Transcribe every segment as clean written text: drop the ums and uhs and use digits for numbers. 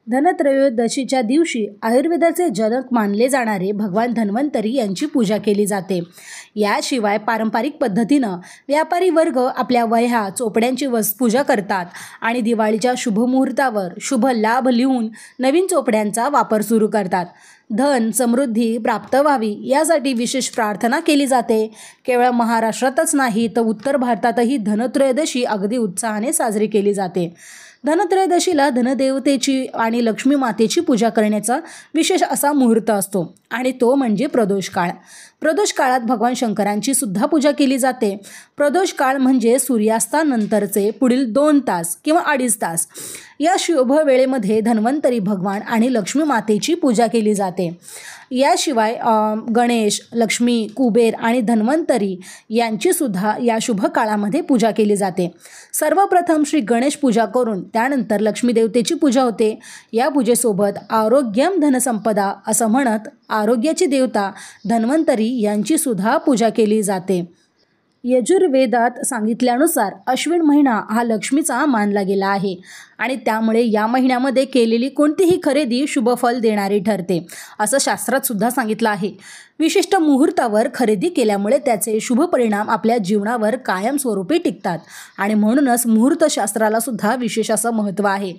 धनत्रयोदशीच्या दिवशी आयुर्वेदाचे जनक मानले जाणारे भगवान धन्वंतरी यांची पूजा केली जाते। याशिवाय पारंपरिक पद्धतीनं व्यापारी वर्ग आपल्या वह्या चोपड्यांची पूजा करतात आणि दिवाळीच्या शुभ मुहूर्तावर शुभ लाभ लिहून नवीन चोपड्यांचा वापर सुरू करतात। धन समृद्धी प्राप्त व्हावी यासाठी विशेष प्रार्थना केली जाते। केवळ महाराष्ट्रातच नाही तर उत्तर भारतातही धनत्रयोदशी अगदी उत्साहाने साजरी केली जाते। धनत्रयोदशीला धनदेवतेची आणि लक्ष्मी मातेची पूजा करण्याचा विशेष असा मुहूर्त असतो आणि तो म्हणजे प्रदोष काळ। प्रदोष काळात भगवान शंकरांची सुद्धा पूजा केली जाते। प्रदोष काळ म्हणजे सूर्यास्तानंतरचे पुढील 2 तास किंवा 2.5 तास। या शुभ वेळेमध्ये धन्वंतरी भगवान आणि लक्ष्मी मातेची पूजा केली जाते। याशिवाय गणेश, लक्ष्मी, कुबेर आणि धन्वंतरी यांची सुद्धा या शुभ काळामध्ये पूजा केली जाते। सर्वप्रथम श्री गणेश पूजा करून त्यानंतर लक्ष्मी देवतेची पूजा होते। या पूजेसोबत आरोग्यम धनसंपदा असं म्हणत आरोग्याची देवता धन्वंतरी यांची सुद्धा पूजा केली जाते। यजुर्वेदात सांगितल्यानुसार अश्विन महिना हा लक्ष्मीचा मानला गेला आहे आणि त्यामुळे या महिन्यामध्ये केलेली कोणतीही खरेदी शुभ फल देणारी ठरते असं शास्त्रात सुद्धा सांगितलं आहे। विशिष्ट मुहूर्तावर खरेदी केल्यामुळे त्याचे शुभ परिणाम आपल्या जीवनावर कायमस्वरूपी टिकतात आणि म्हणूनच मुहूर्तशास्त्राला सुद्धा विशेष असं महत्त्व आहे।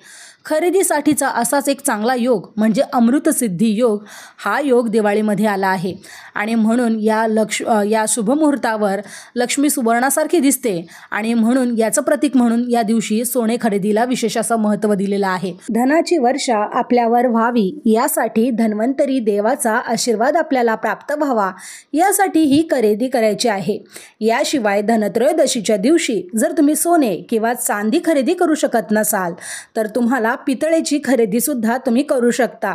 खरेदीसाठीचा असाच एक चांगला योग म्हणजे अमृतसिद्धी योग हा योग दिवाळीमध्ये आला आहे आणि म्हणून या शुभ मुहूर्तावर लक्ष्मी सुवर्णासारखी दिसते आणि म्हणून याचं प्रतीक म्हणून या दिवशी सोने खरेदीला विशेष असं महत्त्व दिलेलं आहे। धनाची वर्षा आपल्यावर व्हावी यासाठी धन्वंतरी देवाचा आशीर्वाद आपल्याला प्राप्त व्हावा यासाठी ही खरेदी करायची आहे। याशिवाय धनत्रयोदशीच्या दिवशी जर तुम्ही सोने किंवा चांदी खरेदी करू शकत नसाल तर तुम्हाला पितळेची खरेदी सुद्धा तुम्ही करू शकता।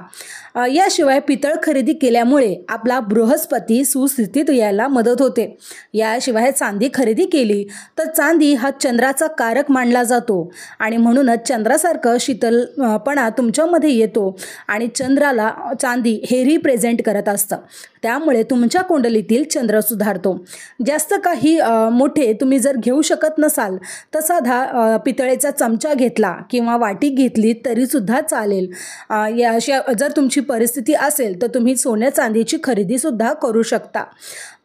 याशिवाय पितळ खरेदी केल्यामुळे आपला बृहस्पती सुस्थितीत यायला मदत होते। याशिवाय चांदी खरेदी केली तर चांदी हा चंद्राचा कारक मानला जातो आणि म्हणूनच चंद्रासारखं शीतलपणा तुमच्यामध्ये येतो आणि चंद्राला चांदी हे रिप्रेझेंट करत असतं। त्यामुळे तुमच्या कुंडलीतील चंद्र सुधारतो। जास्त काही मोठे तुम्ही जर घेऊ शकत नसाल तर साधा पितळेचा चमचा घेतला किंवा वाटी घेतली तरी सुद्धा चालेल। जर तुमची परिस्थिती असेल तर तुम्ही सोन्या चांदीची खरेदी सुद्धा करू शकता।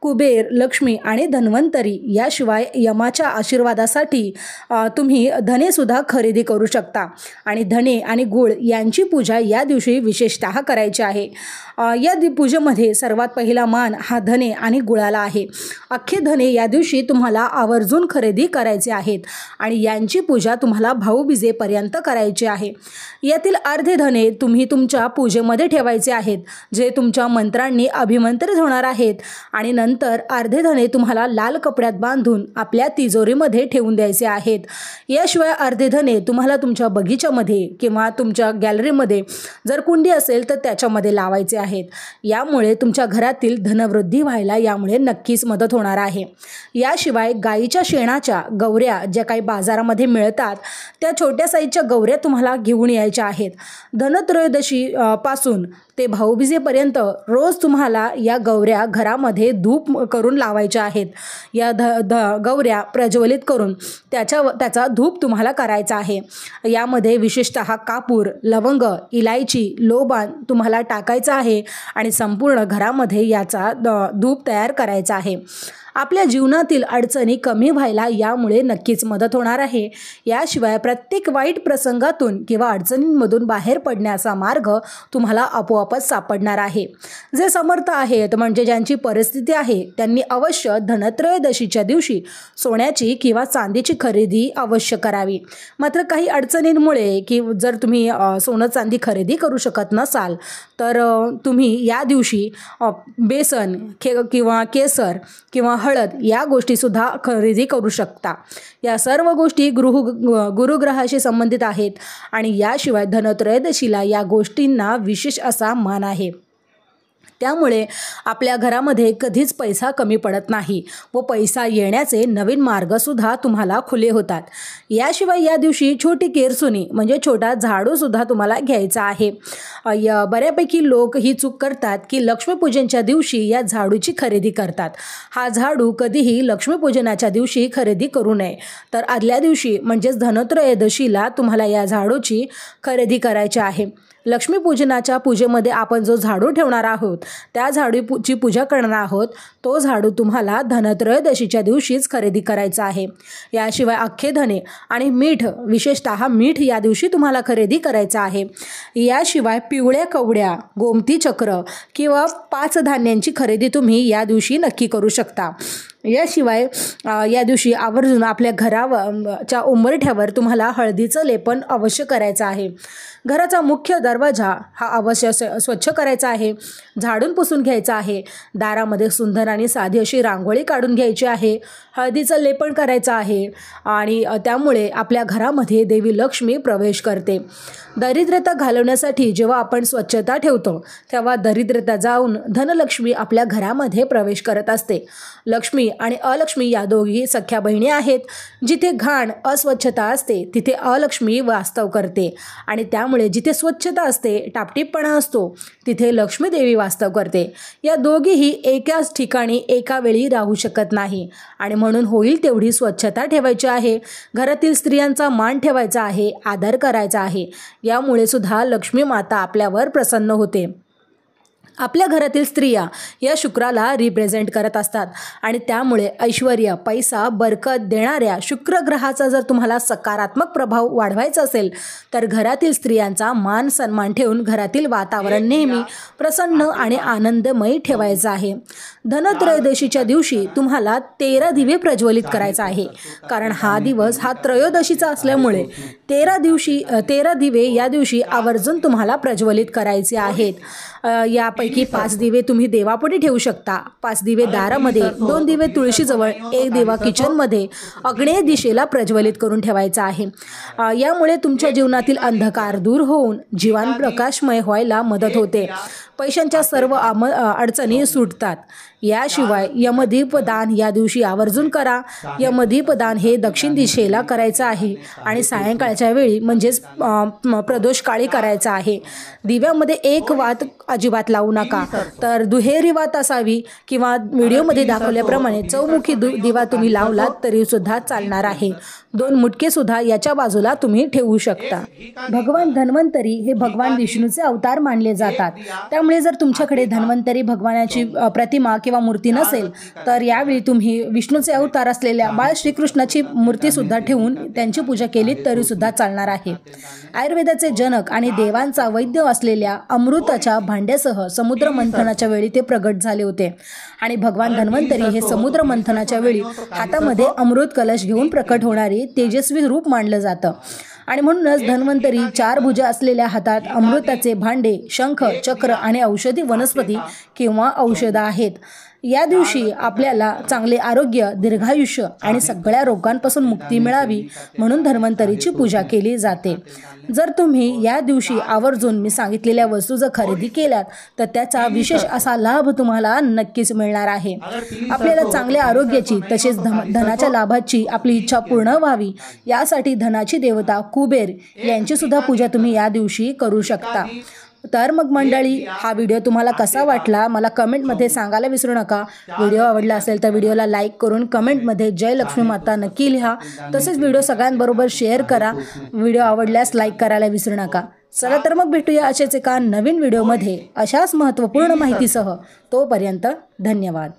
कुबेर, लक्ष्मी आणि धन्वंतरी याशिवाय यमाच्या आशीर्वादासाठी तुम्ही धने सुद्धा खरेदी करू शकता आणि धने आणि गुळ यांची पूजा या दिवशी विशेषतः करायची आहे। या पूजेमध्ये सर्वात पहिला मान हा धने आणि गुळाला आहे। अख्खे धने या दिवशी तुम्हाला आवर्जून खरेदी करायचे आहेत आणि यांची पूजा तुम्हाला भाऊबीजेपर्यंत करायची आहे। यातील अर्धे धने तुम्ही तुमच्या पूजेमध्ये ठेवायचे आहेत जे तुमच्या मंत्रांनी अभिमंत्रित होणार आहेत आणि नंतर अर्धे धने तुम्हाला लाल कपड्यात बांधून आपल्या तिजोरीमध्ये ठेवून द्यायचे आहेत। याशिवाय अर्धे धने तुम्हाला तुमच्या बगीच्यामध्ये किंवा तुमच्या गॅलरीमध्ये जर कुंडी असेल तर त्याच्यामध्ये लावायचे आहेत। यामुळे तुमच्या घरातील धनवृद्धी व्हायला यामुळे नक्कीच मदत होणार आहे। याशिवाय गाईच्या शेणाच्या गौऱ्या ज्या काही बाजारामध्ये मिळतात त्या छोट्या साईजच्या गौऱ्या तुम्हाला घेऊन यायच्या आहेत। धनत्रयोदशी पासून ते भाऊबीजेपर्यंत रोज तुम्हाला या गौऱ्या घरामध्ये धूप करून लावायच्या आहेत। या गौऱ्या प्रज्वलित करून त्याचा धूप तुम्हाला करायचा आहे। यामध्ये विशेषतः कापूर, लवंग, इलायची, लोबान तुम्हाला टाकायचं आहे आणि संपूर्ण घरामध्ये याचा धूप तयार करायचा आहे। आपल्या जीवनातील अडचणी कमी व्हायला यामुळे नक्कीच मदत होणार आहे। याशिवाय प्रत्येक वाईट प्रसंगातून किंवा अडचणींमधून बाहेर पडण्याचा मार्ग तुम्हाला आपोआपच सापडणार आहे। जे समर्थ आहेत म्हणजे ज्यांची परिस्थिती आहे त्यांनी अवश्य धनत्रयोदशीच्या दिवशी सोन्याची किंवा चांदीची खरेदी अवश्य करावी। मात्र काही अडचणींमुळे की जर तुम्ही सोनं चांदी खरेदी करू शकत नसाल तर तुम्ही या दिवशी बेसन किंवा केसर किंवा हळद या गोष्टीसुद्धा खरेदी करू शकता। या सर्व गोष्टी गुरुग्रहाशी संबंधित आहेत आणि याशिवाय धनत्रयोदशीला या गोष्टींना विशेष असा मान आहे। त्यामुळे आपल्या घरामध्ये कधीच पैसा कमी पडत नाही व पैसा येण्याचे नवीन मार्गसुद्धा तुम्हाला खुले होतात. याशिवाय या दिवशी छोटी केरसुनी म्हणजे छोटा झाडूसुद्धा तुम्हाला घ्यायचा आहे. बऱ्यापैकी लोक ही चूक करतात की लक्ष्मीपूजनच्या दिवशी या झाडूची खरेदी करतात. हा झाडू कधीही लक्ष्मीपूजनाच्या दिवशी खरेदी करू नये, तर आदल्या दिवशी म्हणजेच धनत्रयोदशीला तुम्हाला या झाडूची खरेदी करायची आहे. लक्ष्मीपूजनाच्या पूजेमध्ये आपण जो झाडू ठेवणार आहोत त्या झाडूची पूजा करणार आहोत, तो झाडू तुम्हाला धनत्रयोदशीच्या दिवशीच खरेदी करायचा आहे. याशिवाय अख्खे धने आणि मीठ, विशेषतः मीठ या दिवशी तुम्हाला खरेदी करायचं आहे. याशिवाय पिवळ्या कवड्या, गोमती चक्र किंवा 5 धान्यांची खरेदी तुम्ही या दिवशी नक्की करू शकता. याशिवाय या दिवशी आवर्जून आपल्या घराच्या उंबरठ्यावर तुम्हाला हळदीचं लेपन अवश्य करायचं आहे. घराचा मुख्य दरवाजा हा अवश्य स्वच्छ करायचा आहे, झाडून पुसून घ्यायचा आहे. दारामध्ये सुंदर आणि साधी अशी रांगोळी काढून घ्यायची आहे. हळदीचं लेपन करायचं आहे आणि त्यामुळे आपल्या घरामध्ये देवी लक्ष्मी प्रवेश करते. दरिद्रता घालवण्यासाठी जेव्हा आपण स्वच्छता ठेवतो तेव्हा दरिद्रता जाऊन धनलक्ष्मी आपल्या घरामध्ये प्रवेश करत असते. लक्ष्मी आणि अलक्ष्मी या दोघी सख्या बहिणी आहेत. जिथे घाण अस्वच्छता असते तिथे अलक्ष्मी वास्तव करते आणि त्यामुळे जिथे स्वच्छता असते, टापटीपणा असतो, तिथे लक्ष्मी देवी वास्तव करते. या दोघीही एकाच ठिकाणी एका वेळी राहू शकत नाही आणि म्हणून होईल तेवढी स्वच्छता ठेवायची आहे. घरातील स्त्रियांचा मान ठेवायचा आहे, आदर करायचा आहे. यामुळे सुद्धा लक्ष्मी माता आपल्यावर प्रसन्न होते. आपल्या घरातील स्त्रिया या शुक्राला रिप्रेझेंट करत असतात आणि त्यामुळे ऐश्वर्य, पैसा, बरकत देणाऱ्या शुक्र ग्रहाचा जर तुम्हाला सकारात्मक प्रभाव वाढवायचा असेल तर घरातील स्त्रियांचा मान सन्मान ठेवून घरातील वातावरण नेहमी प्रसन्न आणि आनंदमयी ठेवायचं आहे. धनत्रयोदशीच्या दिवशी तुम्हाला 13 दिवे प्रज्वलित करायचा आहे, कारण हा दिवस हा त्रयोदशीचा असल्यामुळे 13 दिवे या दिवशी आवर्जून तुम्हाला प्रज्वलित करायचे आहेत. यापैकी 5 दिवे तुम्ही देवापुढे ठेवू शकता, 5 दिवे दारामध्ये, 2 दिवे तुळशीजवळ, 1 दिवा किचनमध्ये आग्नेय दिशेला प्रज्वलित करून ठेवायचा आहे. यामुळे तुमच्या जीवनातील अंधकार दूर होऊन जीवन प्रकाशमय व्हायला मदत होते. पैशांच्या सर्व अडचणी सुटतात. याशिवाय यमदीपदान या दिवशी आवर्जून करा. यमदीपदान हे दक्षिण दिशेला करायचं आहे आणि सायंकाळच्या वेळी म्हणजेच प्रदोषकाळी करायचं आहे. दिव्यामध्ये एक वात अजिबात लावू नका, तर दुहेरी वात असावी किंवा व्हिडिओमध्ये दाखवल्याप्रमाणे चौमुखी दिवा तुम्ही लावलात तरी सुद्धा चालणार आहे. 2 मुटके सुद्धा याच्या बाजूला तुम्ही ठेवू शकता. भगवान धन्वंतरी हे भगवान विष्णूचे अवतार मानले जातात. त्यामुळे जर तुमच्याकडे धन्वंतरी भगवानाची प्रतिमा किंवा मूर्ती नसेल तर यावेळी तुम्ही विष्णूचे अवतार असलेल्या बाळ श्रीकृष्णाची मूर्ती सुद्धा ठेवून त्यांची पूजा केली तरी सुद्धा चालणार आहे. आयुर्वेदाचे जनक आणि देवांचा वैद्य असलेल्या अमृताच्या भांड्यासह समुद्र मंथनाच्या वेळी ते प्रगट झाले होते आणि भगवान धन्वंतरी हे समुद्र मंथनाच्या वेळी हातामध्ये अमृत कलश घेऊन प्रकट होणारे तेजस्वी रूप मानलं जातं आणि म्हणूनच धन्वंतरी 4 भुजा असलेल्या हातात अमृताचे भांडे, शंख, चक्र आणि औषधी वनस्पती किंवा औषधं आहेत. या दिवशी आपल्याला चांगले आरोग्य, दीर्घायुष्य आणि सगळ्या रोगांपासून मुक्ती मिळावी म्हणून धन्वंतरीची पूजा केली जाते. जर तुम्ही या दिवशी आवर्जून मी सांगितलेल्या वस्तू जर खरेदी केल्यात तर त्याचा विशेष असा लाभ तुम्हाला नक्कीच मिळणार आहे. आपल्याला चांगल्या आरोग्याची तसेच धनाच्या लाभाची आपली इच्छा पूर्ण व्हावी यासाठी धनाची देवता कुबेर यांची सुद्धा पूजा तुम्ही या दिवशी करू शकता. तर मग मंडळी, हा व्हिडिओ तुम्हाला कसा वाटला मला कमेंटमध्ये सांगायला विसरू नका. व्हिडिओ आवडला असेल तर व्हिडिओला लाईक करून कमेंटमध्ये जय लक्ष्मी माता नक्की लिहा. तसेच व्हिडिओ सगळ्यांबरोबर शेअर करा. व्हिडिओ आवडल्यास लाईक करायला विसरू नका. चला तर मग भेटूया अशाच एका नवीन व्हिडिओमध्ये अशाच महत्त्वपूर्ण माहितीसह. तोपर्यंत धन्यवाद.